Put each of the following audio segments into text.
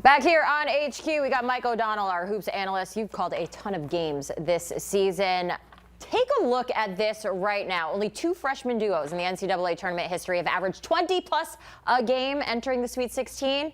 Back here on HQ, we got Mike O'Donnell, our hoops analyst. You've called a ton of games this season. Take a look at this right now. Only 2 freshman duos in the NCAA tournament history have averaged 20+ a game entering the Sweet 16.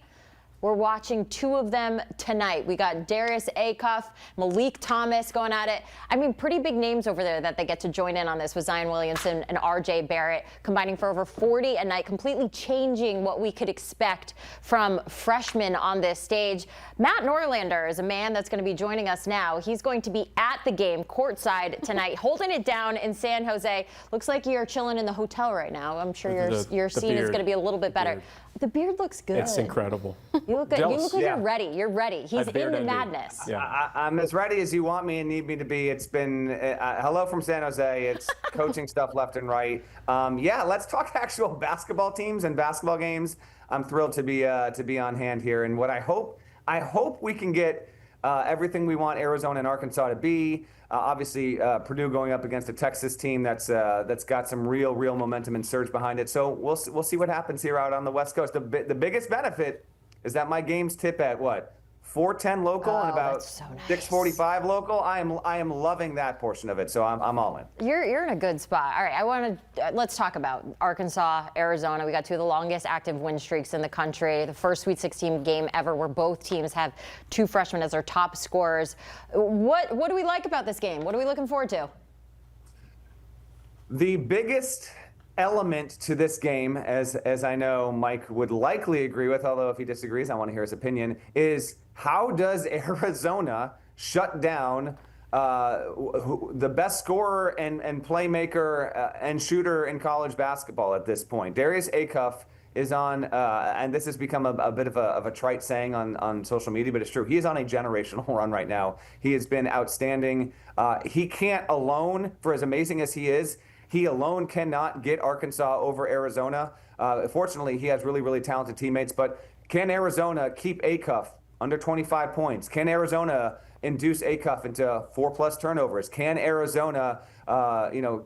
We're watching 2 of them tonight. We got Darius, Acuff, Meleek Thomas going at it. I mean, pretty big names over there that they get to join in on this with Zion Williamson and RJ Barrett combining for over 40 a night, completely changing what we could expect from freshmen on this stage. Matt Norlander is a man that's going to be joining us now. He's going to be at the game courtside tonight, holding it down in San Jose. Looks like you're chilling in the hotel right now. I'm sure your scene is going to be a little bit better. The beard looks good. It's incredible. You look good. You look like you're ready. You're ready. He's in the madness. Yeah. I'm as ready as you want me and need me to be. It's been hello from San Jose. It's coaching stuff left and right. Yeah, let's talk actual basketball teams and basketball games. I'm thrilled to be on hand here. And what I hope we can get everything we want Arizona and Arkansas to be. Obviously, Purdue going up against a Texas team that's got some real momentum and surge behind it. So we'll see what happens here out on the West Coast. The biggest benefit is that my games tip at what? 4:10 local and about so nice. 6:45 local. I am loving that portion of it, so I'm all in. You're in a good spot. All right, let's talk about Arkansas, Arizona. We got 2 of the longest active win streaks in the country. The first Sweet 16 game ever where both teams have 2 freshmen as their top scorers. What do we like about this game? What are we looking forward to? The biggest element to this game, as I know Mike would likely agree with, although if he disagrees, I want to hear his opinion, is how does Arizona shut down the best scorer and playmaker and shooter in college basketball at this point? Darius Acuff is on, and this has become a bit of a trite saying on social media, but it's true. He is on a generational run right now. He has been outstanding. He can't alone, for as amazing as he alone cannot get Arkansas over Arizona. Fortunately, he has really talented teammates, but can Arizona keep Acuff under 25 points? Can Arizona induce Acuff into 4+ turnovers? Can Arizona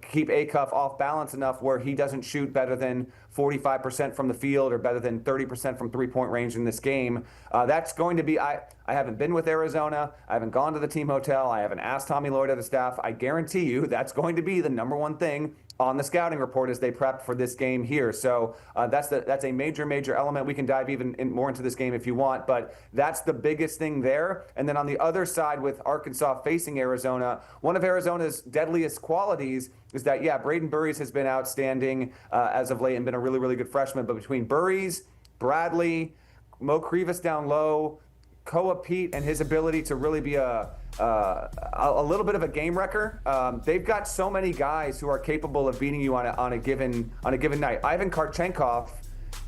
keep Acuff off balance enough where he doesn't shoot better than 45% from the field or better than 30% from 3-point range in this game? That's going to be, I haven't been with Arizona. I haven't gone to the team hotel. I haven't asked Tommy Lloyd or the staff. I guarantee you that's going to be the #1 thing on the scouting report as they prep for this game here. So that's a major element. We can dive even more into this game if you want, but that's the biggest thing there. And then on the other side with Arkansas facing Arizona, one of Arizona's deadliest qualities is that, yeah, Braden Burries has been outstanding as of late and been a really good freshman, but between Burries, Bradley, Mo Krivas down low, Koa Pete and his ability to really be a little bit of a game wrecker. They've got so many guys who are capable of beating you on a given night. Ivan Karchenkov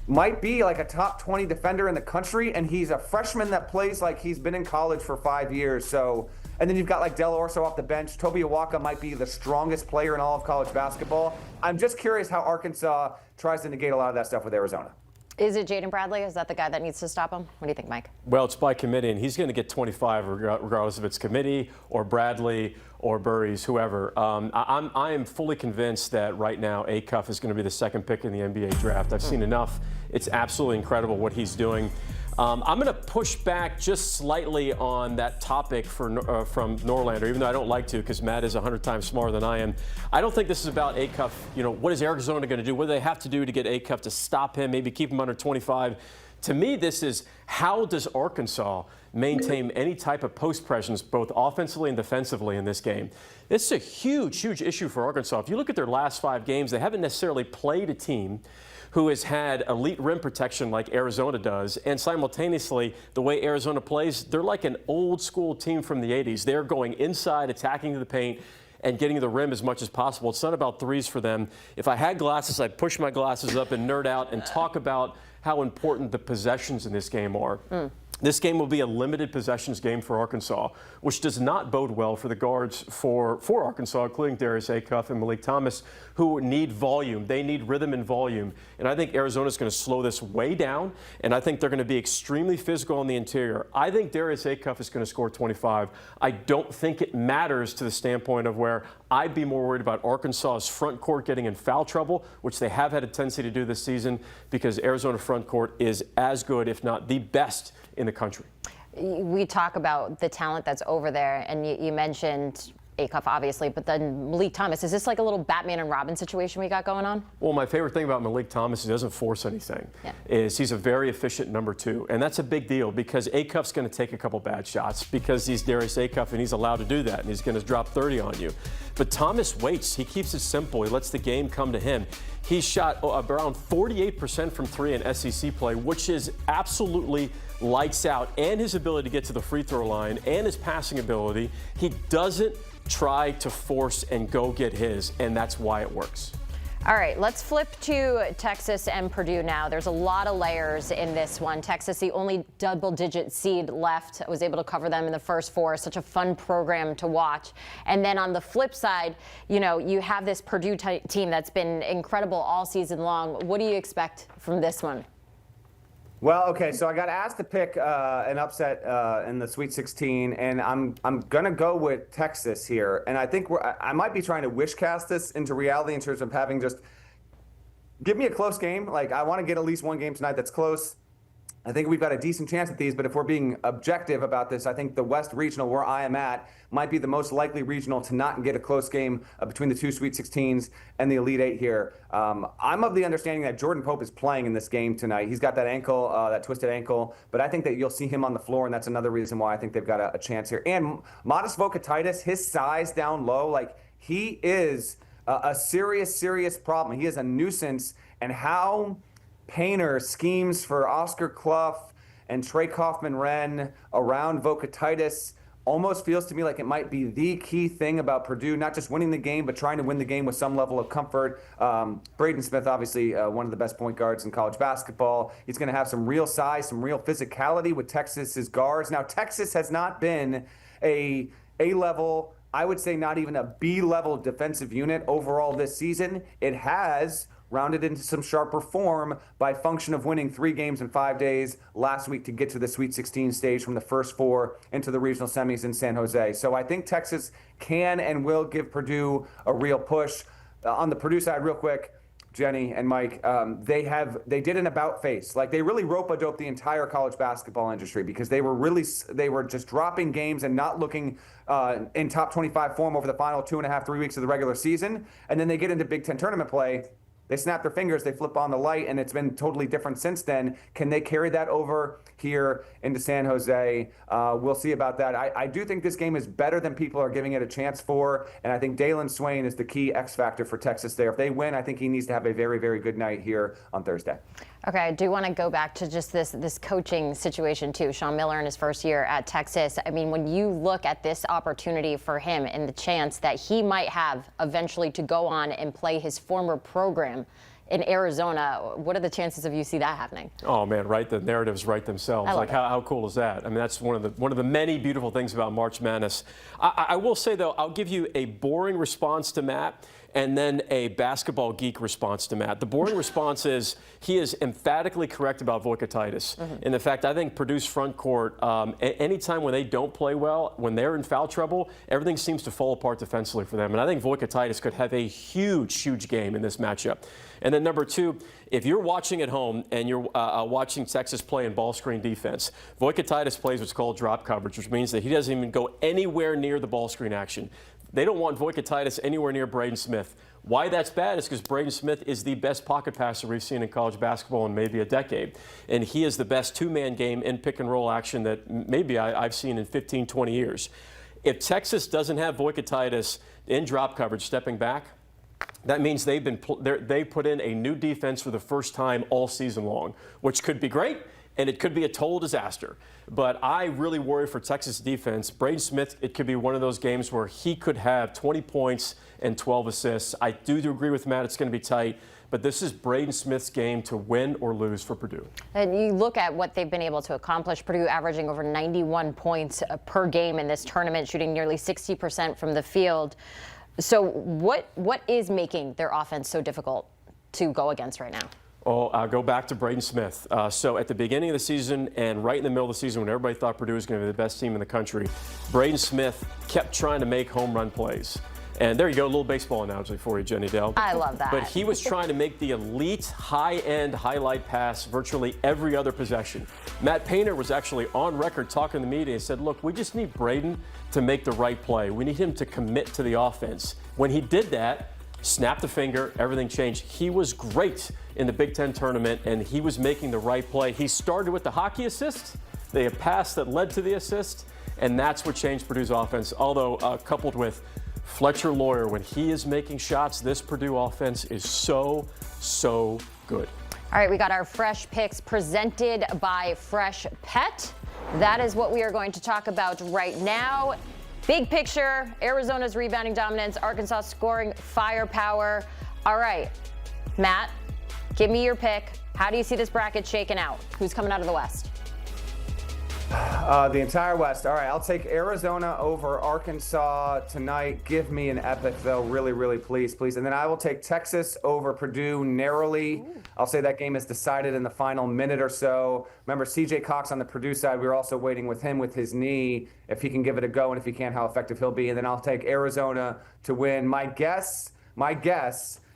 might be like a top 20 defender in the country, and he's a freshman that plays like he's been in college for 5 years. So, and then you've got like Del Orso off the bench. Toby Awaka might be the strongest player in all of college basketball. I'm just curious how Arkansas tries to negate a lot of that stuff with Arizona. Is it Jaden Bradley? Is that the guy that needs to stop him? What do you think, Mike? Well, it's by committee, and he's going to get 25 regardless if it's committee or Bradley or Burries, whoever. I am fully convinced that right now Acuff is going to be the 2nd pick in the NBA draft. I've seen enough. It's absolutely incredible what he's doing. I'm going to push back just slightly on that topic from Norlander, even though I don't like to because Matt is 100 times smarter than I am. I don't think this is about Acuff. What is Arizona going to do? What do they have to do to get Acuff to stop him, maybe keep him under 25? To me, this is how does Arkansas maintain any type of post presence, both offensively and defensively in this game? This is a huge issue for Arkansas. If you look at their last 5 games, they haven't necessarily played a team who has had elite rim protection like Arizona does, and simultaneously, the way Arizona plays, they're like an old school team from the 80s. They're going inside, attacking to the paint, and getting to the rim as much as possible. It's not about threes for them. If I had glasses, I'd push my glasses up and nerd out and talk about how important the possessions in this game are. This game will be a limited possessions game for Arkansas, which does not bode well for the guards for Arkansas, including Darius Acuff and Meleek Thomas, who need volume. They need rhythm and volume. And I think Arizona's going to slow this way down, and I think they're going to be extremely physical on the interior. I think Darius Acuff is going to score 25. I don't think it matters to the standpoint of where I'd be more worried about Arkansas's front court getting in foul trouble, which they have had a tendency to do this season, because Arizona front court is as good, if not the best, in the country. We talk about the talent that's over there, and you mentioned Acuff, obviously, but then Meleek Thomas. Is this like a little Batman and Robin situation we got going on? Well, my favorite thing about Meleek Thomas is he doesn't force anything. Is he's a very efficient number 2, and that's a big deal because Acuff's going to take a couple bad shots because he's Darius Acuff and he's allowed to do that, and he's going to drop 30 on you. But Thomas waits. He keeps it simple. He lets the game come to him. He shot around 48% from 3 in SEC play, which is absolutely lights out, and his ability to get to the free throw line and his passing ability. He doesn't try to force and go get his, and that's why it works. All right, let's flip to Texas and Purdue now. There's a lot of layers in this one. Texas, the only double-digit seed left, was able to cover them in the first 4. Such a fun program to watch. And then on the flip side, you know, you have this Purdue team that's been incredible all season long. What do you expect from this one? Well, okay, so I got asked to pick an upset in the Sweet 16, and I'm gonna go with Texas here. And I think I might be trying to wish cast this into reality in terms of having just give me a close game. Like, I want to get at least one game tonight that's close. I think we've got a decent chance at these, but if we're being objective about this, I think the West Regional, where I am at, might be the most likely regional to not get a close game between the 2 Sweet 16s and the Elite 8 here. I'm of the understanding that Jordan Pope is playing in this game tonight. He's got that ankle, that twisted ankle, but I think that you'll see him on the floor, and that's another reason why I think they've got a chance here. And Modest Vocatitis, his size down low, like, he is a serious problem. He is a nuisance, and how Painter schemes for Oscar Clough and Trey Kaufman-Renn around Vocatitis almost feels to me like it might be the key thing about Purdue, not just winning the game, but trying to win the game with some level of comfort. Braden Smith, obviously one of the best point guards in college basketball. He's going to have some real size, some real physicality with Texas's guards. Now, Texas has not been a A-level, I would say not even a B-level defensive unit overall this season. It has rounded into some sharper form by function of winning 3 games in 5 days last week to get to the Sweet 16 stage from the first 4 into the regional semis in San Jose. So I think Texas can and will give Purdue a real push. On the Purdue side, real quick, Jenny and Mike, they did an about face. Like, they really rope-a-dope the entire college basketball industry because they were just dropping games and not looking in top 25 form over the final 2.5, 3 weeks of the regular season. And then they get into Big Ten tournament play. They snap their fingers, they flip on the light, and it's been totally different since then. Can they carry that over here into San Jose? We'll see about that. I do think this game is better than people are giving it a chance for, and I think Dalen Swain is the key X factor for Texas there. If they win, I think he needs to have a very, very good night here on Thursday. Okay, I do want to go back to just this coaching situation too. Sean Miller in his first year at Texas. I mean, when you look at this opportunity for him and the chance that he might have eventually to go on and play his former program in Arizona, what are the chances of you see that happening? Oh man, right. The narratives write themselves. Like, how cool is that? I mean, that's one of the many beautiful things about March Madness. I will say though, I'll give you a boring response to Matt and then a basketball geek response to Matt. The boring response is he is emphatically correct about Vocatitis. And in fact, I think Purdue's front court, anytime when they don't play well, when they're in foul trouble, everything seems to fall apart defensively for them. And I think Vocatitis could have a huge game in this matchup. And then number 2, if you're watching at home and you're watching Texas play in ball screen defense, Vocatitis plays what's called drop coverage, which means that he doesn't even go anywhere near the ball screen action. They don't want Vocatitis anywhere near Braden Smith. Why that's bad is because Braden Smith is the best pocket passer we've seen in college basketball in maybe a decade. And he is the best 2-man game in pick and roll action that maybe I've seen in 15, 20 years. If Texas doesn't have Vocatitis in drop coverage stepping back, that means they put in a new defense for the first time all season long, which could be great, and it could be a total disaster. But I really worry for Texas defense. Braden Smith, it could be one of those games where he could have 20 points and 12 assists. I do agree with Matt, it's going to be tight. But this is Braden Smith's game to win or lose for Purdue. And you look at what they've been able to accomplish. Purdue averaging over 91 points per game in this tournament, shooting nearly 60% from the field. So what is making their offense so difficult to go against right now? Oh, I'll go back to Braden Smith. So at the beginning of the season and right in the middle of the season when everybody thought Purdue was going to be the best team in the country, Braden Smith kept trying to make home run plays. And there you go, a little baseball analogy for you, Jenny Dell. I love that. But he was trying to make the elite, high-end highlight pass virtually every other possession. Matt Painter was actually on record talking to the media and said, look, we just need Braden to make the right play. We need him to commit to the offense. When he did that, snapped the finger, everything changed. He was great in the Big Ten tournament, and he was making the right play. He started with the hockey assist, the pass that led to the assist, and that's what changed Purdue's offense. Although coupled with Fletcher Lawyer, when he is making shots, this Purdue offense is so good. All right, we got our fresh picks presented by Fresh Pet. That is what we are going to talk about right now. Big picture, Arizona's rebounding dominance, Arkansas scoring firepower. All right, Matt, give me your pick. How do you see this bracket shaking out? Who's coming out of the West? The entire West. All right, I'll take Arizona over Arkansas tonight. Give me an epic, though. Really, please. And then I will take Texas over Purdue narrowly. Ooh. I'll say that game is decided in the final minute or so. Remember, C.J. Cox on the Purdue side, we were also waiting with him with his knee, if he can give it a go, and if he can, how effective he'll be. And then I'll take Arizona to win. My guess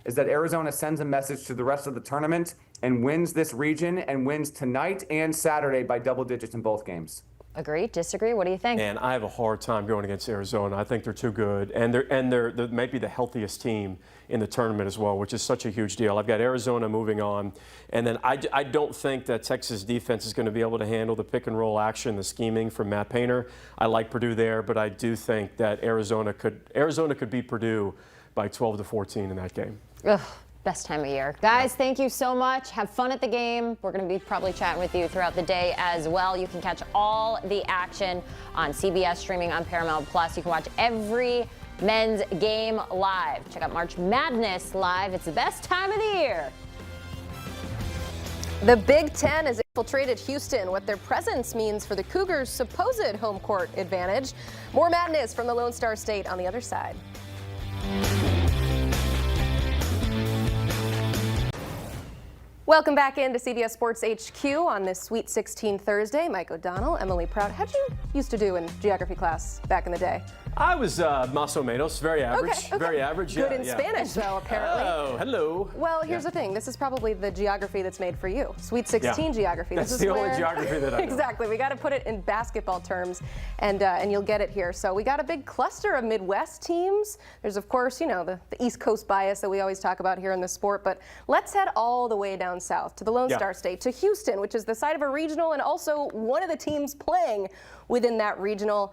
is that Arizona sends a message to the rest of the tournament and wins this region and wins tonight and Saturday by double digits in both games. Agree? Disagree? What do you think? And I have a hard time going against Arizona. I think they're too good, and they're maybe the healthiest team in the tournament as well, which is such a huge deal. I've got Arizona moving on, and then I don't think that Texas defense is going to be able to handle the pick and roll action, the scheming from Matt Painter. I like Purdue there, but I do think that Arizona could beat Purdue by 12 to 14 in that game. Ugh. Best time of year. Guys, thank you so much. Have fun at the game. We're going to be probably chatting with you throughout the day as well. You can catch all the action on CBS streaming on Paramount+. You can watch every men's game live. Check out March Madness live. It's the best time of the year. The Big Ten has infiltrated Houston, what their presence means for the Cougars' supposed home court advantage. More madness from the Lone Star State on the other side. Welcome back into CBS Sports HQ on this Sweet 16 Thursday. Mike O'Donnell, Emily Proud. How'd you used to do in geography class back in the day? I was más o menos, very average. Okay. Very average. Good in Spanish, though, apparently. Oh, hello. Well, here's the thing. This is probably the geography that's made for you. Sweet 16 geography. That's the only geography that I know. Exactly. We got to put it in basketball terms, and you'll get it here. So we got a big cluster of Midwest teams. There's, of course, the East Coast bias that we always talk about here in the sport, but let's head all the way down south to the Lone Star State, to Houston, which is the site of a regional and also one of the teams playing within that regional.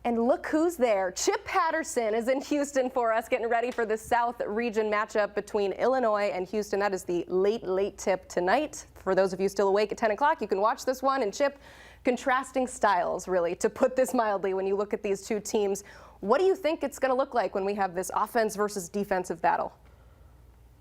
And look who's there. Chip Patterson is in Houston for us, getting ready for the South region matchup between Illinois and Houston. That is the late tip tonight. For those of you still awake at 10 o'clock, you can watch this one. And Chip, contrasting styles, really, to put this mildly, when you look at these two teams. What do you think it's going to look like when we have this offense versus defensive battle?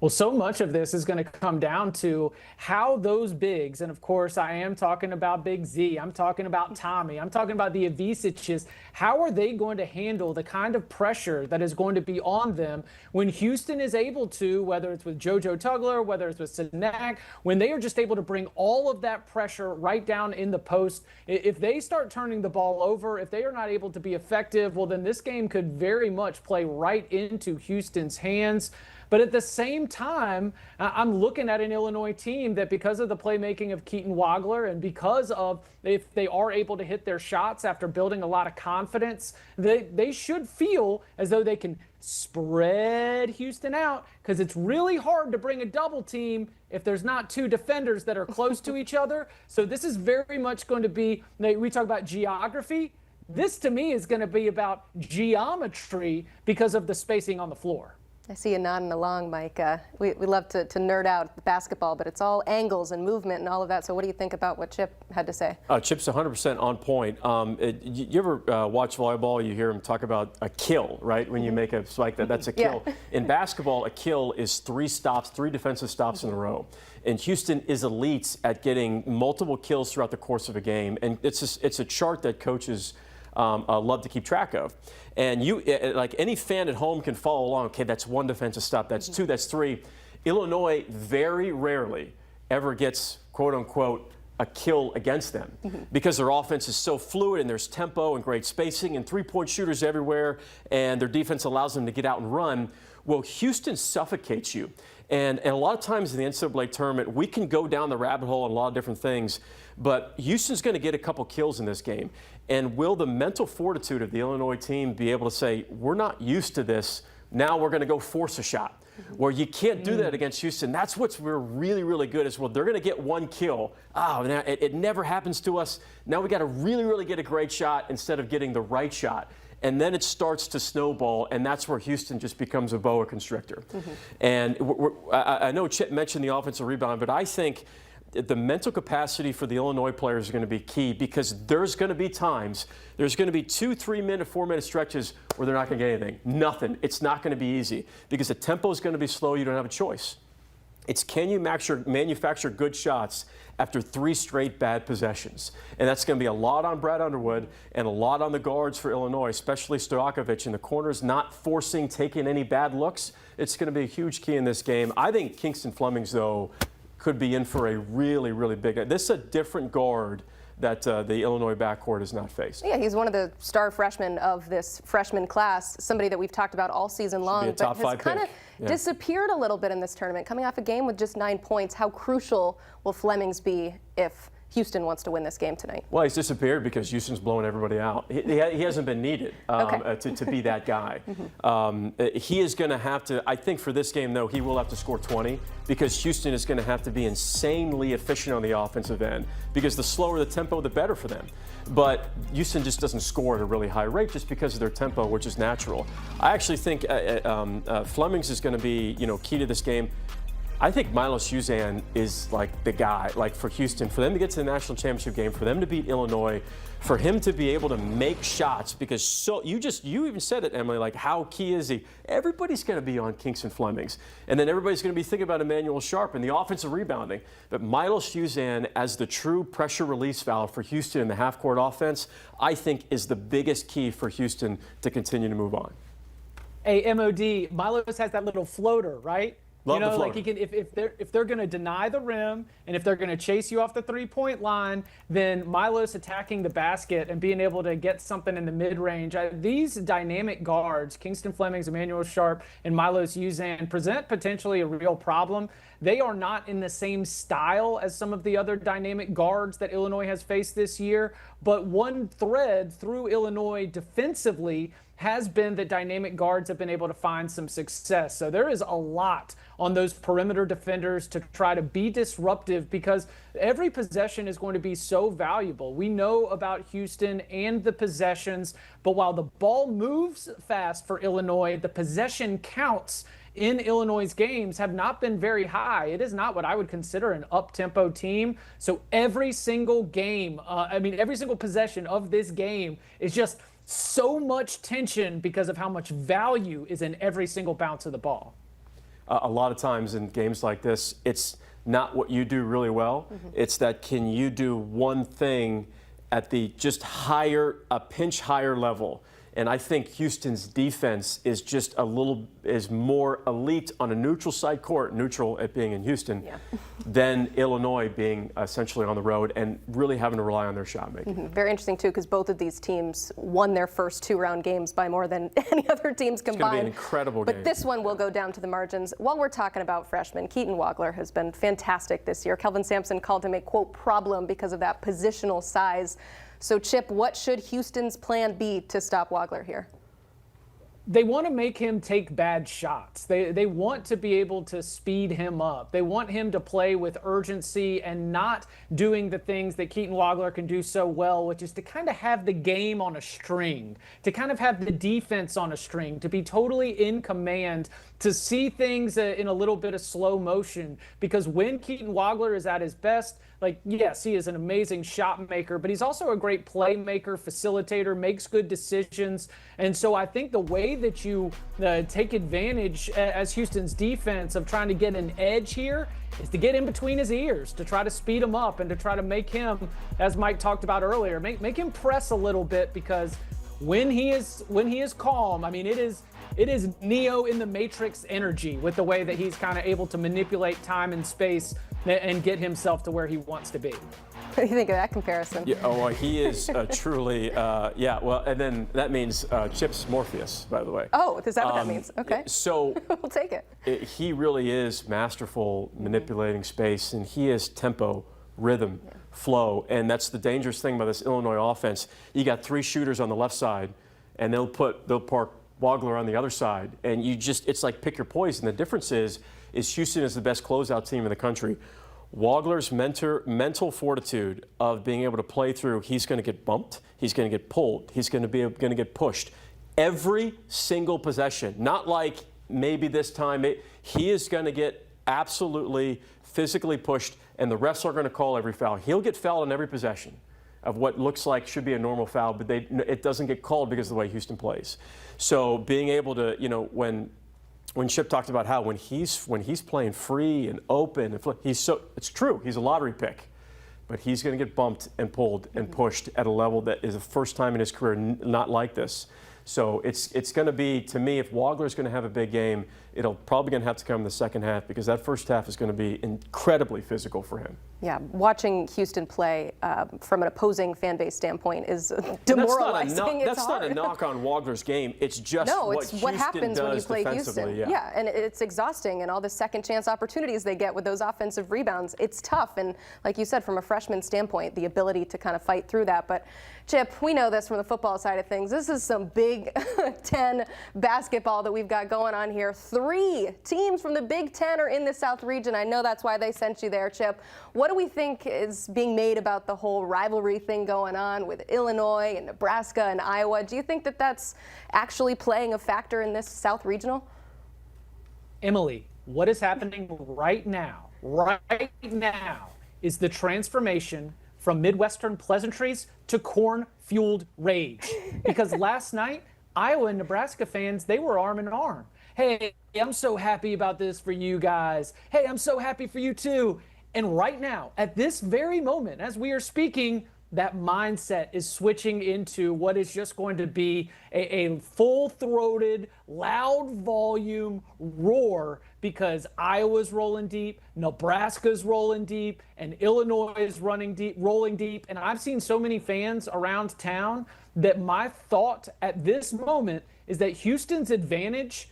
Well, so much of this is going to come down to how those bigs, and of course I am talking about Big Z, I'm talking about Tommy, I'm talking about the Aviciches, how are they going to handle the kind of pressure that is going to be on them when Houston is able to, whether it's with JoJo Tugler, whether it's with Sinak, when they are just able to bring all of that pressure right down in the post. If they start turning the ball over, if they are not able to be effective, well, then this game could very much play right into Houston's hands. But at the same time, I'm looking at an Illinois team that, because of the playmaking of Keaton Wagler and because of if they are able to hit their shots after building a lot of confidence, they should feel as though they can spread Houston out, because it's really hard to bring a double team if there's not two defenders that are close to each other. So this is very much going to be, we talk about geography. This to me is going to be about geometry because of the spacing on the floor. I see you nodding along, Mike. We love to nerd out basketball, but it's all angles and movement and all of that. So what do you think about what Chip had to say? Chip's 100% on point. You ever watch volleyball? You hear him talk about a kill, right? When you make a spike, that's a kill. Yeah. In basketball, a kill is three defensive stops in a row. And Houston is elite at getting multiple kills throughout the course of a game. And it's a chart that coaches love to keep track of. And you, like any fan at home, can follow along. Okay, that's one defensive stop, that's two, that's three. Illinois very rarely ever gets, quote unquote, a kill against them because their offense is so fluid and there's tempo and great spacing and three-point shooters everywhere, and their defense allows them to get out and run. Well, Houston suffocates you. And a lot of times in the NCAA tournament, we can go down the rabbit hole on a lot of different things, but Houston's going to get a couple kills in this game. And will the mental fortitude of the Illinois team be able to say, we're not used to this, now we're going to go force a shot? Where you can't do that against Houston. That's what we're really, really good at. Well, they're going to get one kill. Oh, now it never happens to us. Now we got to really, really get a great shot instead of getting the right shot. And then it starts to snowball, and that's where Houston just becomes a boa constrictor. And I know Chip mentioned the offensive rebound, but I think the mental capacity for the Illinois players is going to be key because there's going to be times, there's going to be 2, 3 minute, 4 minute stretches where they're not going to get anything. Nothing. It's not going to be easy because the tempo is going to be slow. You don't have a choice. It's can you manufacture good shots after 3 straight bad possessions? And that's going to be a lot on Brad Underwood and a lot on the guards for Illinois, especially Stojakovic in the corners, not forcing, taking any bad looks. It's going to be a huge key in this game. I think Kingston Flemings, though, could be in for a really, really big. This is a different guard that the Illinois backcourt has not faced. Yeah, he's one of the star freshmen of this freshman class, somebody that we've talked about all season long, but has kind of disappeared a little bit in this tournament. Coming off a game with just 9 points, how crucial will Flemings be if Houston wants to win this game tonight? Well, he's disappeared because Houston's blowing everybody out. He hasn't been needed to be that guy. He is going to have to, I think for this game, though, he will have to score 20 because Houston is going to have to be insanely efficient on the offensive end because the slower the tempo, the better for them. But Houston just doesn't score at a really high rate just because of their tempo, which is natural. I actually think Flemings is going to be, key to this game. I think Milos Uzan is like the guy, like for Houston, for them to get to the national championship game, for them to beat Illinois, for him to be able to make shots, because you even said it, Emily, like how key is he? Everybody's going to be on Kingston Flemings, and then everybody's going to be thinking about Emmanuel Sharp and the offensive rebounding. But Milos Uzan as the true pressure release valve for Houston in the half-court offense, I think is the biggest key for Houston to continue to move on. Hey, MOD, Milos has that little floater, right? Love the floater. Like he can, if they're going to deny the rim and if they're going to chase you off the three-point line, then Milos attacking the basket and being able to get something in the mid-range. These dynamic guards, Kingston Flemings, Emmanuel Sharp, and Milos Uzan, present potentially a real problem. They are not in the same style as some of the other dynamic guards that Illinois has faced this year, but one thread through Illinois defensively has been that dynamic guards have been able to find some success. So there is a lot on those perimeter defenders to try to be disruptive because every possession is going to be so valuable. We know about Houston and the possessions, but while the ball moves fast for Illinois, the possession counts in Illinois' games have not been very high. It is not what I would consider an up-tempo team. So every single game, every single possession of this game is just so much tension because of how much value is in every single bounce of the ball. A lot of times in games like this, it's not what you do really well. It's that can you do one thing at the just a pinch higher level. And I think Houston's defense is just is more elite on a neutral side court, neutral at being in Houston, than Illinois being essentially on the road and really having to rely on their shot making. Very interesting too, because both of these teams won their first 2-round games by more than any other teams combined. It's going to be an incredible game. But this one will go down to the margins. While we're talking about freshmen, Keaton Wagler has been fantastic this year. Kelvin Sampson called him a, quote, problem because of that positional size. So, Chip, what should Houston's plan be to stop Wagler here? They want to make him take bad shots. They want to be able to speed him up. They want him to play with urgency and not doing the things that Keaton Wagler can do so well, which is to kind of have the game on a string, to kind of have the defense on a string, to be totally in command, to see things in a little bit of slow motion. Because when Keaton Wagler is at his best, like, yes, he is an amazing shot maker, but he's also a great playmaker, facilitator, makes good decisions. And so I think the way that you take advantage as Houston's defense of trying to get an edge here is to get in between his ears, to try to speed him up and to try to make him, as Mike talked about earlier, make him press a little bit, because when he is calm, I mean, it is Neo in the Matrix energy with the way that he's kind of able to manipulate time and space and get himself to where he wants to be. What do you think of that comparison? Yeah, oh, he is truly, yeah, well, and then that means Chip's Morpheus, by the way. Oh, is that what that means? Okay. So we'll take it. He really is masterful manipulating space, and he is tempo, rhythm, flow, and that's the dangerous thing about this Illinois offense. You got 3 shooters on the left side, and they'll park Wagler on the other side, and it's like pick your poison. The difference is Houston is the best closeout team in the country. Wagler's mental fortitude of being able to play through, he's going to get bumped, he's going to get pulled, he's going to get pushed. Every single possession, not like maybe this time, he is going to get absolutely physically pushed, and the refs are going to call every foul. He'll get fouled on every possession of what looks like should be a normal foul, but it doesn't get called because of the way Houston plays. So being able to, when Chip talked about how when he's playing free and open, it's true, he's a lottery pick, but he's going to get bumped and pulled and pushed at a level that is the first time in his career not like this. So it's going to be, to me, if Wagler's going to have a big game, it'll probably going to have to come in the second half, because that first half is going to be incredibly physical for him. Yeah, watching Houston play from an opposing fan base standpoint is demoralizing. That's not a knock on Wagler's game. It's just what happens when you play Houston. Yeah, and it's exhausting, and all the second chance opportunities they get with those offensive rebounds. It's tough, and like you said, from a freshman standpoint, the ability to kind of fight through that. But Chip, we know this from the football side of things. This is some Big Ten basketball that we've got going on here. 3 teams from the Big Ten are in the South region. I know that's why they sent you there, Chip. What do we think is being made about the whole rivalry thing going on with Illinois and Nebraska and Iowa? Do you think that that's actually playing a factor in this South Regional? Emily, what is happening right now is the transformation from Midwestern pleasantries to corn-fueled rage. Because last night, Iowa and Nebraska fans, they were arm in arm. Hey, I'm so happy about this for you guys. Hey, I'm so happy for you too. And right now, at this very moment, as we are speaking, that mindset is switching into what is just going to be a full-throated, loud volume roar, because Iowa's rolling deep, Nebraska's rolling deep, and Illinois is rolling deep. And I've seen so many fans around town that my thought at this moment is that Houston's advantage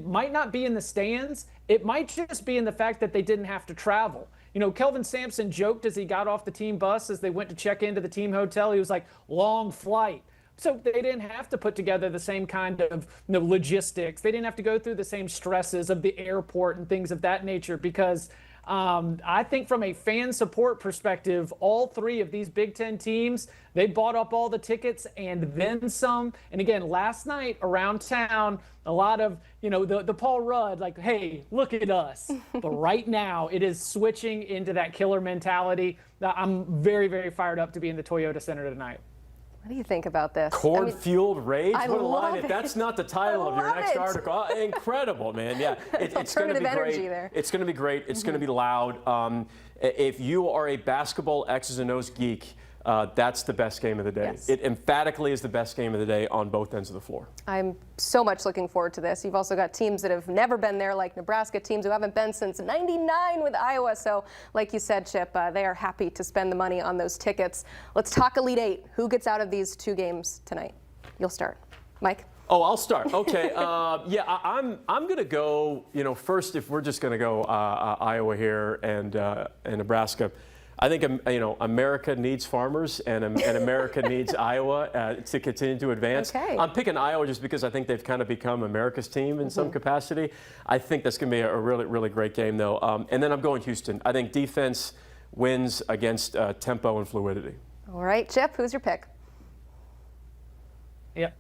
might not be in the stands. It might just be in the fact that they didn't have to travel. Kelvin Sampson joked as he got off the team bus as they went to check into the team hotel. He was like, long flight. So they didn't have to put together the same kind of logistics. They didn't have to go through the same stresses of the airport and things of that nature, because I think from a fan support perspective, all 3 of these Big Ten teams, they bought up all the tickets and then some. And again, last night around town, a lot of, the Paul Rudd, like, hey, look at us. But right now, it is switching into that killer mentality. I'm very, very fired up to be in the Toyota Center tonight. What do you think about this? Corn-fueled rage? I what a love line. it. If that's not the title of your next article, incredible, man. Yeah, it's going to be great. There. It's going to be great. It's going to be loud. If you are a basketball X's and O's geek, that's the best game of the day. Yes. It emphatically is the best game of the day on both ends of the floor. I'm so much looking forward to this. You've also got teams that have never been there, like Nebraska, teams who haven't been since '99 with Iowa. So, like you said, Chip, they are happy to spend the money on those tickets. Let's talk Elite Eight. Who gets out of these 2 games tonight? You'll start. Mike? Oh, I'll start. Okay. I'm going to go, first, if we're just going to go Iowa here and Nebraska, I think America needs farmers, and America needs Iowa to continue to advance. Okay. I'm picking Iowa just because I think they've kind of become America's team in some capacity. I think that's going to be a really, really great game, though. And then I'm going Houston. I think defense wins against tempo and fluidity. All right, Chip, who's your pick? Yep.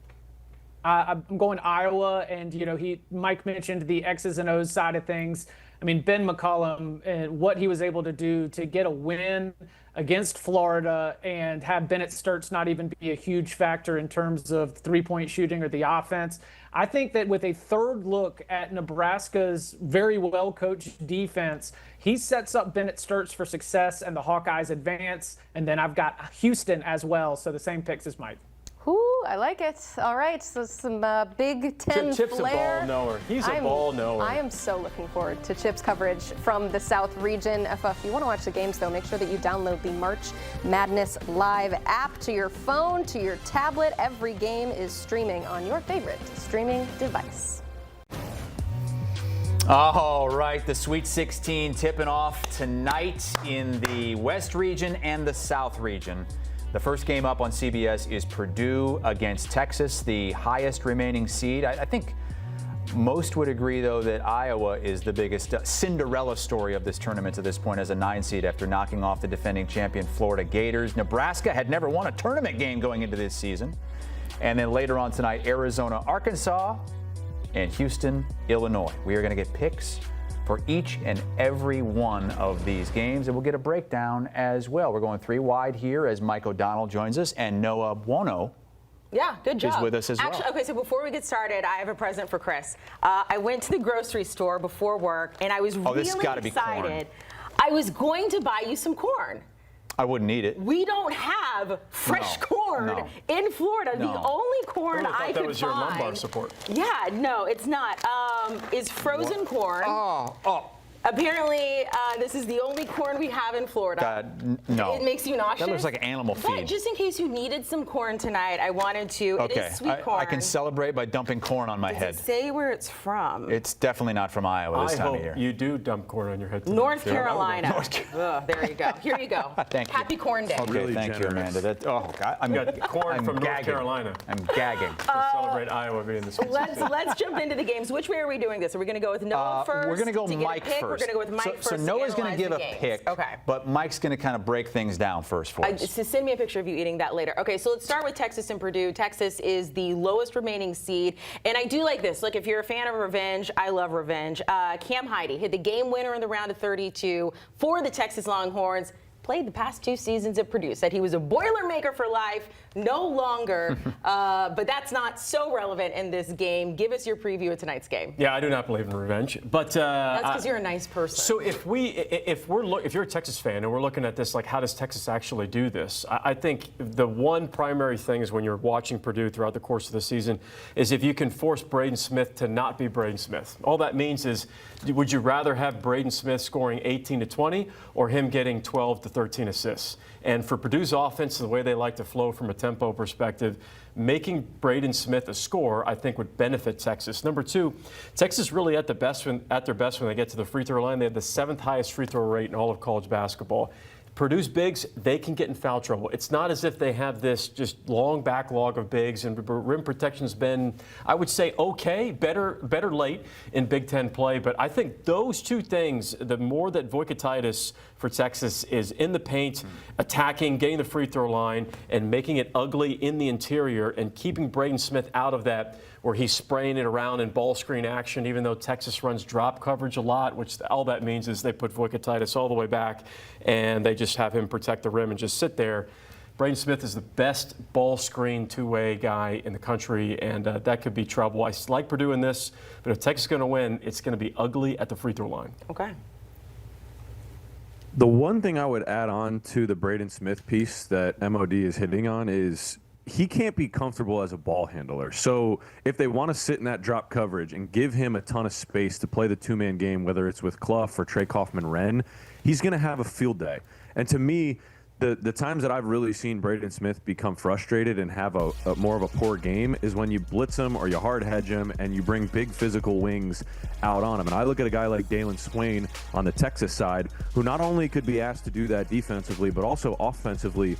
I'm going Iowa, and Mike mentioned the X's and O's side of things. I mean, Ben McCollum and what he was able to do to get a win against Florida and have Bennett Sturts not even be a huge factor in terms of three-point shooting or the offense. I think that with a third look at Nebraska's very well-coached defense, he sets up Bennett Sturts for success and the Hawkeyes advance. And then I've got Houston as well, so the same picks as Mike. Who Ooh, I like it. All right, so some Big Ten Chip's flair. a ball knower. He's a ball knower. I am so looking forward to Chip's coverage from the South region. If you want to watch the games, though, make sure that you download the March Madness Live app to your phone, to your tablet. Every game is streaming on your favorite streaming device. All right, the Sweet 16 tipping off tonight in the West region and the South region. The first game up on CBS is Purdue against Texas, the highest remaining seed. I think most would agree, though, that Iowa is the biggest Cinderella story of this tournament to this point as a 9 seed after knocking off the defending champion Florida Gators. Nebraska had never won a tournament game going into this season. And then later on tonight, Arizona, Arkansas, and Houston, Illinois. We are going to get picks for each and every one of these games, and we'll get a breakdown as well. We're going 3 wide here as Mike O'Donnell joins us, and Noah Buono good job. is with us as well. Actually, okay, so before we get started, I have a present for Chris. I went to the grocery store before work, and I was really this has gotta be corn. excited. I was going to buy you some corn. I wouldn't eat it. We don't have fresh No, corn no. in Florida. No. The only corn I thought I that could was your find. lumbar support. Yeah, no, it's not. Is frozen corn. Oh. Apparently, this is the only corn we have in Florida. God, no. It makes you nauseous. That looks like animal But feed. just in case you needed some corn tonight, I wanted to. Okay, It is sweet corn. I can celebrate by dumping corn on my Does head. it say where it's from? It's definitely not from Iowa this I time hope of year. you do dump corn on your head tonight. North too. Carolina. North There you go. Here you go. Thank you. Happy Corn Day. Okay, Really thank generous. you, Amanda. God, I'm You got corn I'm from North gagging. Carolina I'm gagging. to celebrate Iowa being the Sweet 16. Let's jump into the games. Which way are we doing this? Are we going to go with Noah first? We're going to go get a Mike pick? first. We're going to go with Mike first. So Noah's going to give a games. pick, Okay. but Mike's going to kind of break things down first for us. So send me a picture of you eating that later. Okay, so let's start with Texas and Purdue. Texas is the lowest remaining seed, and I do like this. Look, if you're a fan of revenge, I love revenge. Cam Heide hit the game winner in the round of 32 for the Texas Longhorns. Played the past 2 seasons at Purdue. Said he was a Boilermaker for life, no longer. But that's not so relevant in this game. Give us your preview of tonight's game. Yeah, I do not believe in revenge, but That's because you're a nice person. So if you're a Texas fan and we're looking at this, like, how does Texas actually do this? I think the one primary thing is when you're watching Purdue throughout the course of the season is if you can force Braden Smith to not be Braden Smith. All that means is, would you rather have Braden Smith scoring 18 to 20 or him getting 12 to 13 assists? And for Purdue's offense, the way they like to flow from a tempo perspective, making Braden Smith a scorer, I think, would benefit Texas. Number 2, Texas really at their best when they get to the free throw line. They have the 7th highest free throw rate in all of college basketball. Purdue's bigs, they can get in foul trouble. It's not as if they have this just long backlog of bigs, and rim protection's been, I would say, okay, better late in Big Ten play. But I think those 2 things, the more that Voikatitis for Texas is in the paint, attacking, getting the free throw line, and making it ugly in the interior, and keeping Braden Smith out of that where he's spraying it around in ball screen action, even though Texas runs drop coverage a lot, which all that means is they put Voikatitis all the way back and they just have him protect the rim and just sit there. Braden Smith is the best ball screen 2-way guy in the country, and that could be trouble. I like Purdue in this, but if Texas is going to win, it's going to be ugly at the free throw line. Okay. The one thing I would add on to the Braden Smith piece that MOD is hitting on is he can't be comfortable as a ball handler. So if they want to sit in that drop coverage and give him a ton of space to play the 2-man game, whether it's with Clough or Trey Kaufman-Renn, he's going to have a field day. And to me, the times that I've really seen Braden Smith become frustrated and have a more of a poor game is when you blitz him or you hard hedge him and you bring big physical wings out on him. And I look at a guy like Dalen Swain on the Texas side, who not only could be asked to do that defensively, but also offensively.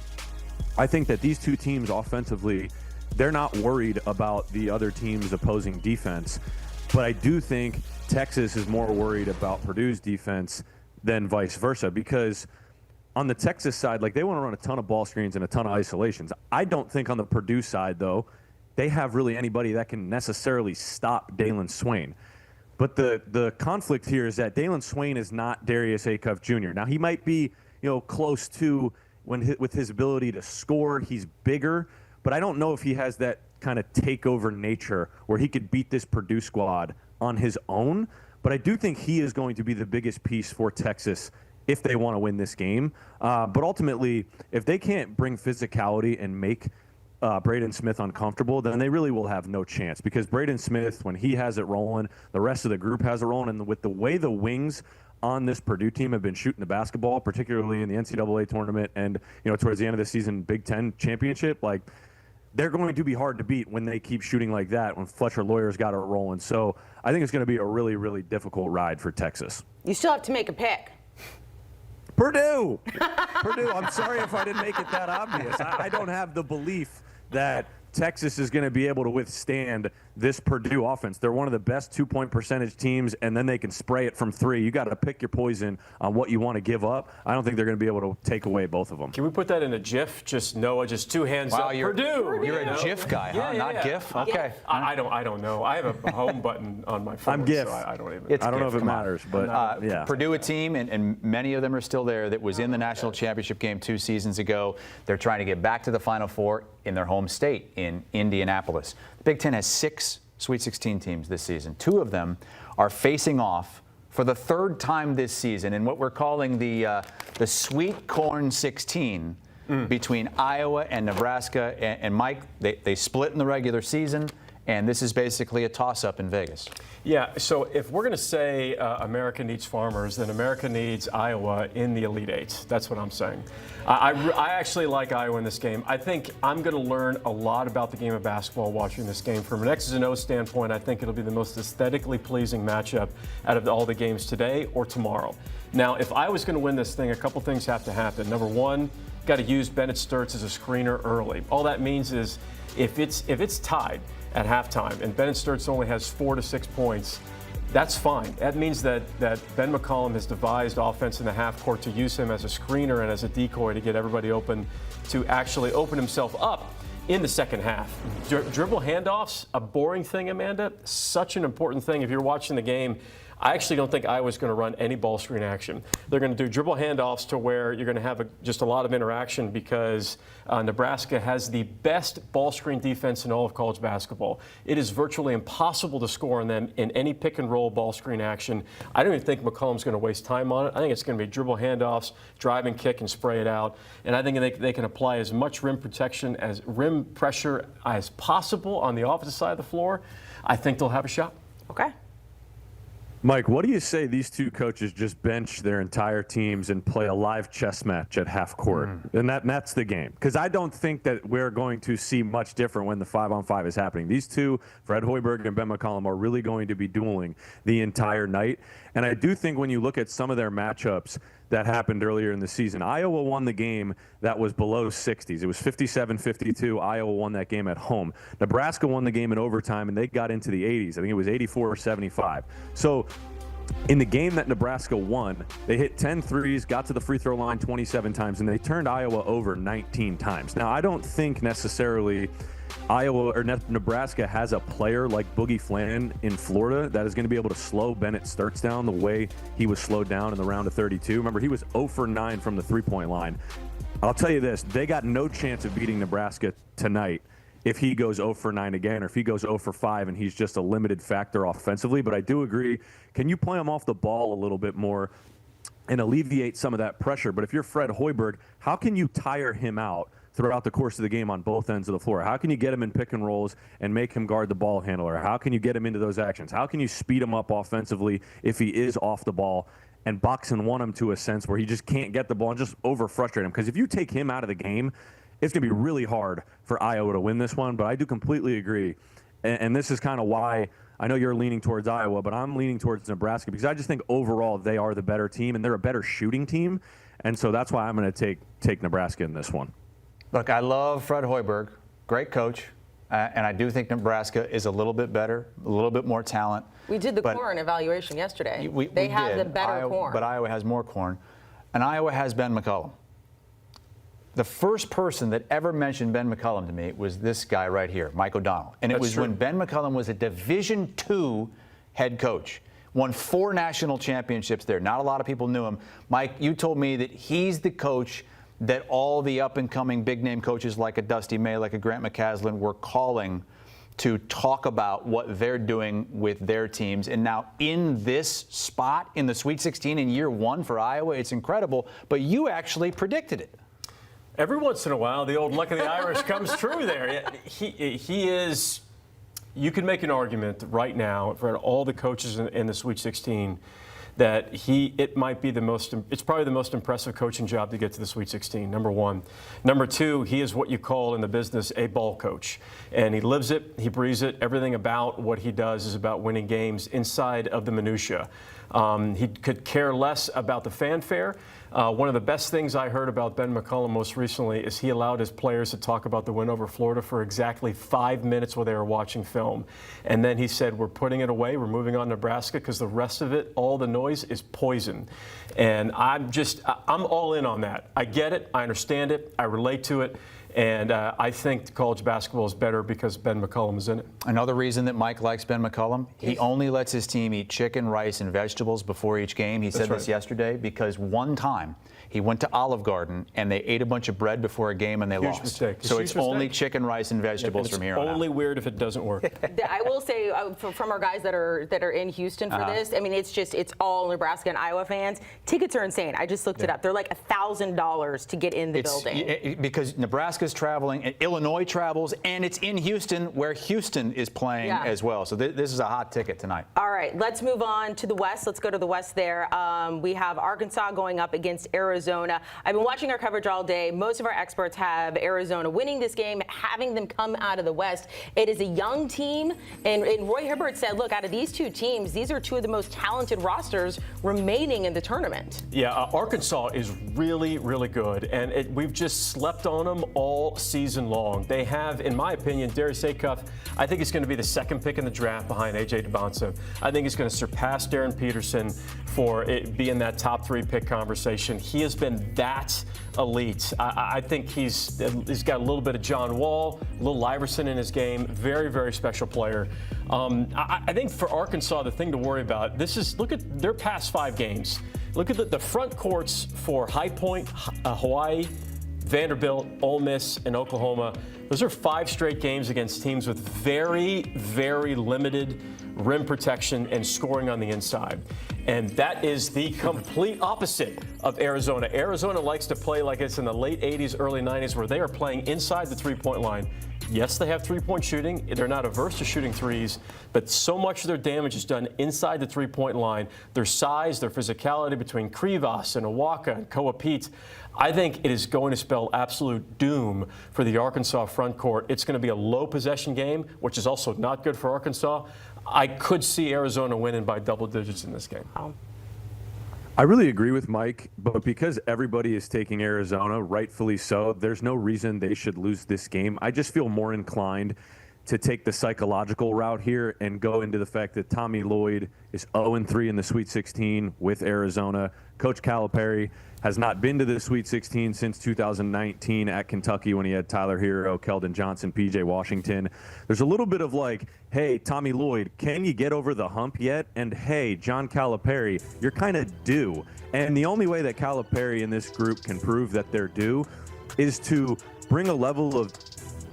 I think that these 2 teams offensively, they're not worried about the other team's opposing defense. But I do think Texas is more worried about Purdue's defense than vice versa, because on the Texas side, like, they want to run a ton of ball screens and a ton of isolations. I don't think on the Purdue side, though, they have really anybody that can necessarily stop Dalen Swain. But the conflict here is that Dalen Swain is not Darius Acuff Jr. Now, he might be, close to with his ability to score. He's bigger, but I don't know if he has that kind of takeover nature where he could beat this Purdue squad on his own. But I do think he is going to be the biggest piece for Texas if they want to win this game. But ultimately, if they can't bring physicality and make Braden Smith uncomfortable, then they really will have no chance, because Braden Smith, when he has it rolling, the rest of the group has it rolling, and with the way the wings on this Purdue team have been shooting the basketball, particularly in the NCAA tournament and towards the end of the season Big Ten championship, like, they're going to be hard to beat when they keep shooting like that, when Fletcher Lawyer's got it rolling. So I think it's going to be a really, really difficult ride for Texas. You still have to make a pick. Purdue. Purdue. I'm sorry if I didn't make it that obvious. I don't have the belief that Texas is going to be able to withstand this Purdue offense. They're one of the best 2-point percentage teams, and then they can spray it from three. You got to pick your poison on what you want to give up. I don't think they're going to be able to take away both of them. Can we put that in a GIF? Just Noah, just two hands up. Purdue. You're a GIF guy, huh? Not GIF? Okay. I don't know. I have a home button on my phone. I'm GIF. So I don't even. I don't know if it matters, but yeah. Purdue, a team, and many of them are still there, that was in the national championship game 2 seasons ago. They're trying to get back to the Final Four in their home state in Indianapolis. The Big Ten has 6 Sweet 16 teams this season. 2 of them are facing off for the 3rd time this season in what we're calling the Sweet Corn 16 between Iowa and Nebraska. And Mike, they split in the regular season, and this is basically a toss-up in Vegas. Yeah, so if we're going to say America needs farmers, then America needs Iowa in the Elite Eight. That's what I'm saying. I actually like Iowa in this game. I think I'm going to learn a lot about the game of basketball watching this game. From an X's and O's standpoint, I think it'll be the most aesthetically pleasing matchup out of all the games today or tomorrow. Now, if I was going to win this thing, a couple things have to happen. Number one, got to use Bennett Sturtz as a screener early. All that means is if it's tied at halftime and Bennett Sturtz only has 4 to 6 points, that's fine. That means that Ben McCollum has devised offense in the half court to use him as a screener and as a decoy to get everybody open, to actually open himself up in the second half. Dribble handoffs, a boring thing, Amanda, such an important thing. If you're watching the game, I actually don't think Iowa's going to run any ball screen action. They're going to do dribble handoffs to where you're going to have just a lot of interaction, because Nebraska has the best ball screen defense in all of college basketball. It is virtually impossible to score on them in any pick and roll ball screen action. I don't even think McCollum's going to waste time on it. I think it's going to be dribble handoffs, drive and kick and spray it out. And I think they can apply as much rim pressure as possible on the opposite side of the floor. I think they'll have a shot. Okay. Mike, what do you say these two coaches just bench their entire teams and play a live chess match at half court? And that's the game. Because I don't think that we're going to see much different when the 5-on-5 is happening. These two, Fred Hoiberg and Ben McCollum, are really going to be dueling the entire night. And I do think when you look at some of their matchups that happened earlier in the season, Iowa won the game that was below 60s. It was 57-52. Iowa won that game at home. Nebraska won the game in overtime, and they got into the 80s. I think it was 84-75. So in the game that Nebraska won, they hit 10 threes, got to the free throw line 27 times, and they turned Iowa over 19 times. Now, I don't think necessarily Iowa or Nebraska has a player like Boogie Flann in Florida that is going to be able to slow Bennett Sturtz down the way he was slowed down in the round of 32. Remember, he was 0 for 9 from the three-point line. I'll tell you this, they got no chance of beating Nebraska tonight if he goes 0 for 9 again, or if he goes 0 for 5 and he's just a limited factor offensively. But I do agree, can you play him off the ball a little bit more and alleviate some of that pressure? But if you're Fred Hoiberg, how can you tire him out throughout the course of the game on both ends of the floor? How can you get him in pick and rolls and make him guard the ball handler? How can you get him into those actions? How can you speed him up offensively if he is off the ball, and box and one him to a sense where he just can't get the ball and just over frustrate him? Because if you take him out of the game, it's going to be really hard for Iowa to win this one. But I do completely agree. And this is kind of why I know you're leaning towards Iowa, but I'm leaning towards Nebraska, because I just think overall they are the better team and they're a better shooting team. And so that's why I'm going to take Nebraska in this one. Look, I love Fred Hoiberg, great coach, and I do think Nebraska is a little bit better, a little bit more talent. We did the corn evaluation yesterday. They have the better corn. But Iowa has more corn, and Iowa has Ben McCollum. The first person that ever mentioned Ben McCollum to me was this guy right here, Mike O'Donnell. And it was when Ben McCollum was a Division II head coach. Won 4 national championships there. Not a lot of people knew him. Mike, you told me that he's the coach that all the up-and-coming big-name coaches like a Dusty May, like a Grant McCaslin, were calling to talk about what they're doing with their teams. And now in this spot, in the Sweet 16 in year 1 for Iowa, it's incredible. But you actually predicted it. Every once in a while, the old luck of the Irish comes true there. He is. You can make an argument right now for all the coaches in the Sweet 16 that it's probably the most impressive coaching job to get to the Sweet 16, number one. Number two, he is what you call in the business a ball coach. And he lives it, he breathes it. Everything about what he does is about winning games inside of the minutia. He could care less about the fanfare. One of the best things I heard about Ben McCollum most recently is he allowed his players to talk about the win over Florida for exactly 5 minutes while they were watching film. And then he said, we're putting it away, we're moving on to Nebraska because the rest of it, all the noise is poison. And I'm all in on that. I get it, I understand it, I relate to it. And I think college basketball is better because Ben McCollum is in it. Another reason that Mike likes Ben McCollum, he only lets his team eat chicken, rice, and vegetables before each game. He said this yesterday because one time he went to Olive Garden and they ate a bunch of bread before a game and they lost. Mistake. So it's only chicken, rice, and vegetables from here on out. It's only weird if it doesn't work. I will say from our guys that are in Houston for this, I mean, it's all Nebraska and Iowa fans. Tickets are insane. I just looked it up. They're like $1,000 to get in the building. Because Nebraska's traveling, and Illinois travels, and it's in Houston where Houston is playing as well. So this is a hot ticket tonight. All right, let's move on to the West. Let's go to the West there. We have Arkansas going up against Arizona. I've been watching our coverage all day. Most of our experts have Arizona winning this game, having them come out of the West. It is a young team, and Roy Hibbert said, look, out of these two teams, these are two of the most talented rosters remaining in the tournament. Yeah, Arkansas is really, really good, and we've just slept on them all season long. They have, in my opinion, Darius Acuff, I think he's going to be the second pick in the draft behind A.J. DeBonsa. I think he's going to surpass Darren Peterson for it being that top 3 pick conversation. He has been that elite. I think he's got a little bit of John Wall, a little Iverson in his game. Very, very special player. I think for Arkansas, the thing to worry about, look at their past 5 games. Look at the front courts for High Point, Hawaii, Vanderbilt, Ole Miss, and Oklahoma. Those are 5 straight games against teams with very, very limited rim protection and scoring on the inside. And that is the complete opposite of Arizona. Arizona likes to play like it's in the late 80s, early 90s, where they are playing inside the 3-point line. Yes, they have 3-point shooting. They're not averse to shooting threes, but so much of their damage is done inside the 3-point line. Their size, their physicality between Krivas and Awaka and Koa Pete, I think it is going to spell absolute doom for the Arkansas front court. It's going to be a low possession game, which is also not good for Arkansas. I could see Arizona winning by double digits in this game. I really agree with Mike, but because everybody is taking Arizona, rightfully so, there's no reason they should lose this game. I just feel more inclined to take the psychological route here and go into the fact that Tommy Lloyd is 0-3 in the Sweet 16 with Arizona. Coach Calipari has not been to the Sweet 16 since 2019 at Kentucky when he had Tyler Hero, Keldon Johnson, P.J. Washington. There's a little bit of like, hey, Tommy Lloyd, can you get over the hump yet? And hey, John Calipari, you're kind of due. And the only way that Calipari and this group can prove that they're due is to bring a level of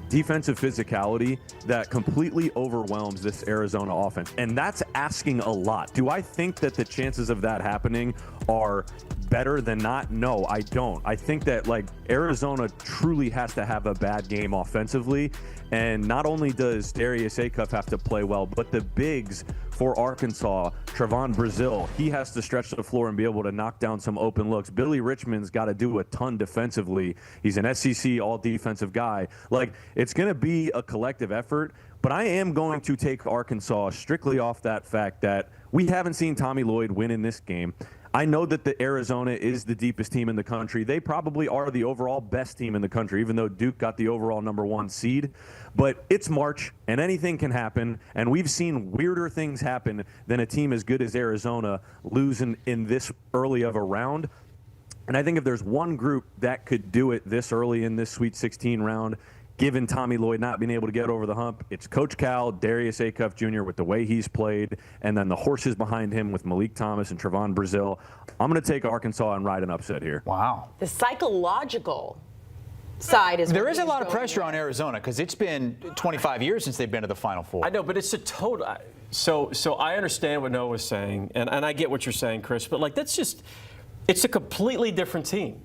defensive physicality that completely overwhelms this Arizona offense. And that's asking a lot. Do I think that the chances of that happening are better than not? No, I don't. I think that like Arizona truly has to have a bad game offensively. And not only does Darius Acuff have to play well, but the bigs for Arkansas, Trevon Brazile, he has to stretch the floor and be able to knock down some open looks. Billy Richmond's got to do a ton defensively. He's an SEC all-defensive guy. Like, it's going to be a collective effort, but I am going to take Arkansas strictly off that fact that we haven't seen Tommy Lloyd win in this game. I know that the Arizona is the deepest team in the country. They probably are the overall best team in the country, even though Duke got the overall #1 seed. But it's March, and anything can happen, and we've seen weirder things happen than a team as good as Arizona losing in this early of a round. And I think if there's one group that could do it this early in this Sweet 16 round, given Tommy Lloyd not being able to get over the hump, it's Coach Cal, Darius Acuff Jr. with the way he's played, and then the horses behind him with Meleek Thomas and Trevon Brazile. I'm going to take Arkansas and ride an upset here. Wow. The psychological side is there is a lot of pressure on Arizona because it's been 25 years since they've been to the Final Four. I know, but it's a total. So I understand what Noah was saying, and I get what you're saying, Chris. But like, that's just, it's a completely different team.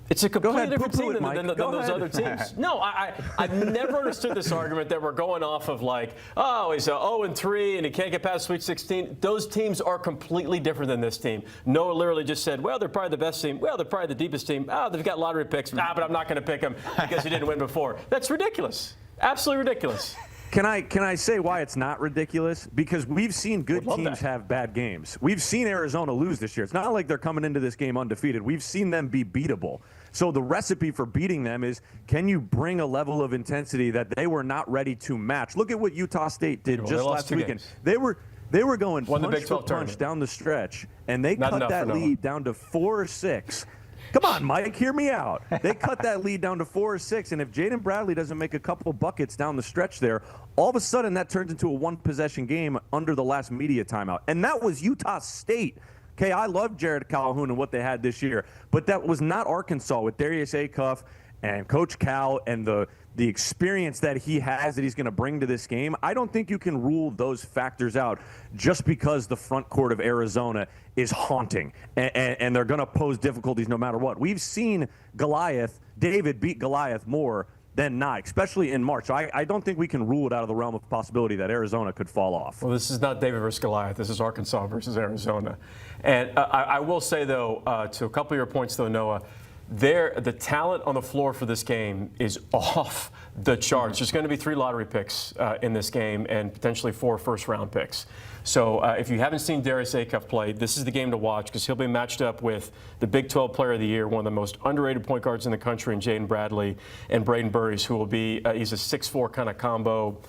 It's a completely ahead, different poo-poo team it, than Mike. those Go other ahead. teams. No, I've never understood this argument that we're going off of like, oh, he's 0-3 and he can't get past Sweet 16. Those teams are completely different than this team. Noah literally just said, well, they're probably the best team. Well, they're probably the deepest team. Oh, they've got lottery picks. But I'm not going to pick them because he didn't win before. That's ridiculous. Absolutely ridiculous. Can I say why it's not ridiculous? Because we've seen good teams have bad games. We've seen Arizona lose this year. It's not like they're coming into this game undefeated. We've seen them be beatable. So the recipe for beating them is, can you bring a level of intensity that they were not ready to match? Look at what Utah State did just last weekend. They were going punch for punch down the stretch, and they cut that lead down to 4-6. Come on, Mike, hear me out. They cut that lead down to 4-6, and if Jaden Bradley doesn't make a couple buckets down the stretch there, all of a sudden that turns into a one-possession game under the last media timeout. And that was Utah State. Okay, I love Jared Calhoun and what they had this year, but that was not Arkansas with Darius Acuff and Coach Cal and the experience that he has that he's going to bring to this game. I don't think you can rule those factors out just because the front court of Arizona is haunting and they're going to pose difficulties no matter what. We've seen David beat Goliath more than not, especially in March. I don't think we can rule it out of the realm of possibility that Arizona could fall off. Well, this is not David versus Goliath. This is Arkansas versus Arizona. And I will say, though, to a couple of your points, though, Noah, the talent on the floor for this game is off the charts. There's going to be 3 lottery picks in this game and potentially 4 first-round picks. So if you haven't seen Darius Acuff play, this is the game to watch because he'll be matched up with the Big 12 Player of the Year, one of the most underrated point guards in the country, in Jaden Bradley and Braden Burries, who will be he's a 6'4" kind of combo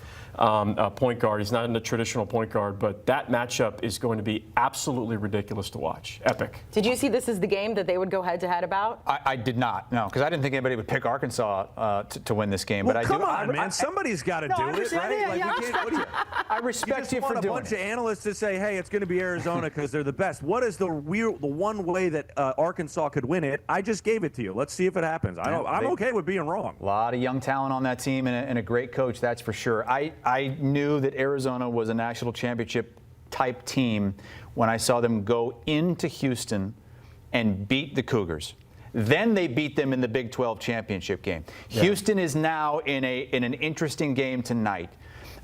point guard. He's not in the traditional point guard, but that matchup is going to be absolutely ridiculous to watch. Epic. Did you see this is the game that they would go head-to-head about? I did not, no, because I didn't think anybody would pick Arkansas to win this game. Well, but come on, man. Somebody's got to do it, right? I respect you for doing it. A bunch of analysts to say, hey, it's going to be Arizona because they're the best. What is the one way that Arkansas could win it? I just gave it to you. Let's see if it happens. I'm okay with being wrong. A lot of young talent on that team and a great coach, that's for sure. I knew that Arizona was a national championship type team when I saw them go into Houston and beat the Cougars. Then they beat them in the Big 12 championship game. Yeah. Houston is now in an interesting game tonight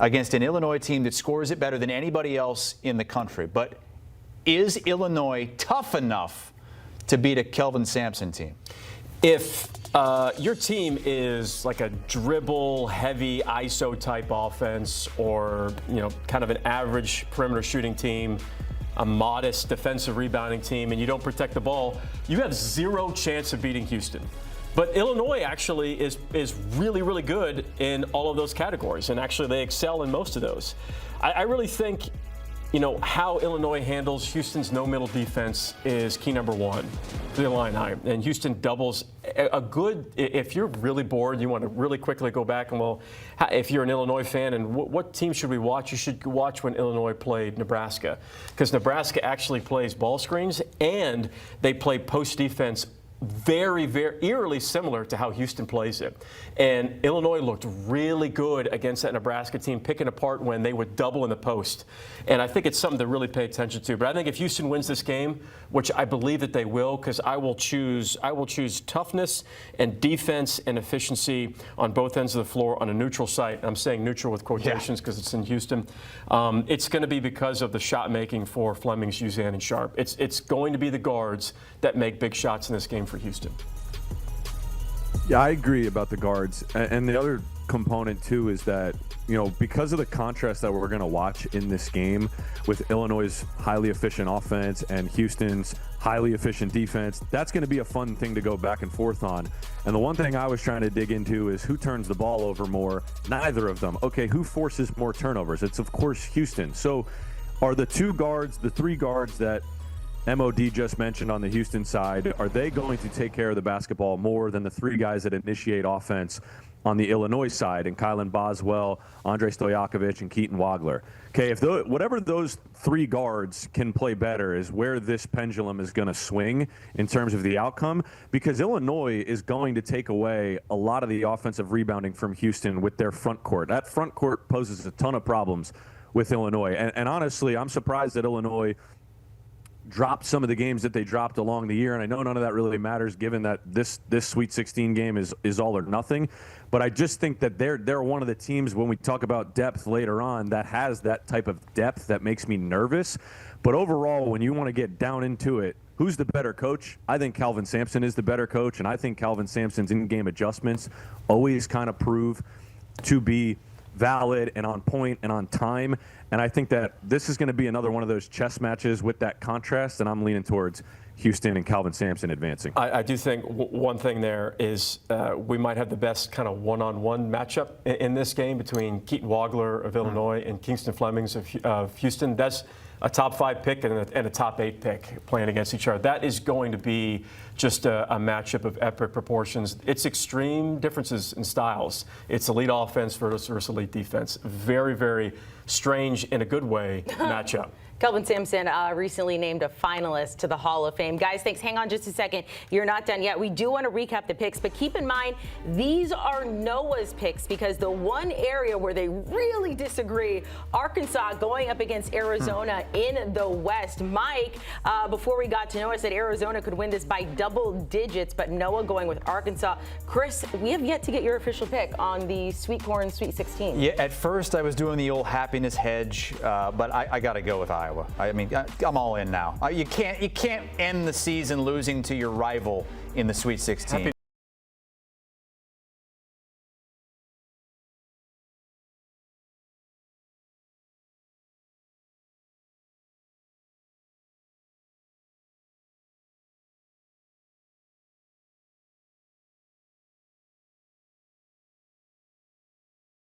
against an Illinois team that scores it better than anybody else in the country. But is Illinois tough enough to beat a Kelvin Sampson team? If your team is like a dribble-heavy ISO-type offense, or kind of an average perimeter shooting team, a modest defensive rebounding team, and you don't protect the ball, you have zero chance of beating Houston. But Illinois actually is really, really good in all of those categories, and actually they excel in most of those. I really think, how Illinois handles Houston's no-middle defense is key number 1 for the Illini. And Houston doubles if you're really bored, you want to really quickly go back and, if you're an Illinois fan, and what team should we watch? You should watch when Illinois played Nebraska, because Nebraska actually plays ball screens and they play post defense very, very eerily similar to how Houston plays it. And Illinois looked really good against that Nebraska team, picking apart when they would double in the post. And I think it's something to really pay attention to. But I think if Houston wins this game, which I believe that they will, because I will choose toughness and defense and efficiency on both ends of the floor on a neutral site. I'm saying neutral with quotations because it's in Houston. It's going to be because of the shot making for Flemings, Uzan, and Sharp. It's going to be the guards that make big shots in this game for Houston. Yeah, I agree about the guards. And the other component, too, is that, because of the contrast that we're going to watch in this game with Illinois' highly efficient offense and Houston's highly efficient defense, that's going to be a fun thing to go back and forth on. And the one thing I was trying to dig into is who turns the ball over more? Neither of them. Okay, who forces more turnovers? It's, of course, Houston. So are the 3 guards that MOD just mentioned on the Houston side, are they going to take care of the basketball more than the 3 guys that initiate offense on the Illinois side, and Kylan Boswell, Andrei Stojakovic, and Keaton Wagler? Okay, whatever those 3 guards can play better is where this pendulum is going to swing in terms of the outcome, because Illinois is going to take away a lot of the offensive rebounding from Houston with their front court. That front court poses a ton of problems with Illinois. And honestly, I'm surprised that Illinois dropped some of the games that they dropped along the year, and I know none of that really matters given that this Sweet 16 game is all or nothing. But I just think that they're one of the teams, when we talk about depth later on, that has that type of depth that makes me nervous. But overall, when you want to get down into it, who's the better coach? I think Calvin Sampson is the better coach, and I think Calvin Sampson's in-game adjustments always kind of prove to be valid and on point and on time. And I think that this is going to be another one of those chess matches with that contrast, and I'm leaning towards Houston and Calvin Sampson advancing. I do think one thing there is we might have the best kind of one-on-one matchup in this game between Keaton Wagler of Illinois and Kingston Flemings of Houston. That's a top 5 pick and a top 8 pick playing against each other. That is going to be just a matchup of epic proportions. It's extreme differences in styles. It's elite offense versus elite defense. Very, very strange in a good way matchup. Calvin Sampson recently named a finalist to the Hall of Fame. Guys, thanks. Hang on just a second. You're not done yet. We do want to recap the picks, but keep in mind, these are Noah's picks because the one area where they really disagree, Arkansas going up against Arizona in the West. Mike, before we got to Noah, said Arizona could win this by double digits, but Noah going with Arkansas. Chris, we have yet to get your official pick on the Sweet Corn Sweet 16. Yeah, at first I was doing the old happiness hedge, but I got to go with Iowa. I mean, I'm all in now. You can't end the season losing to your rival in the Sweet 16.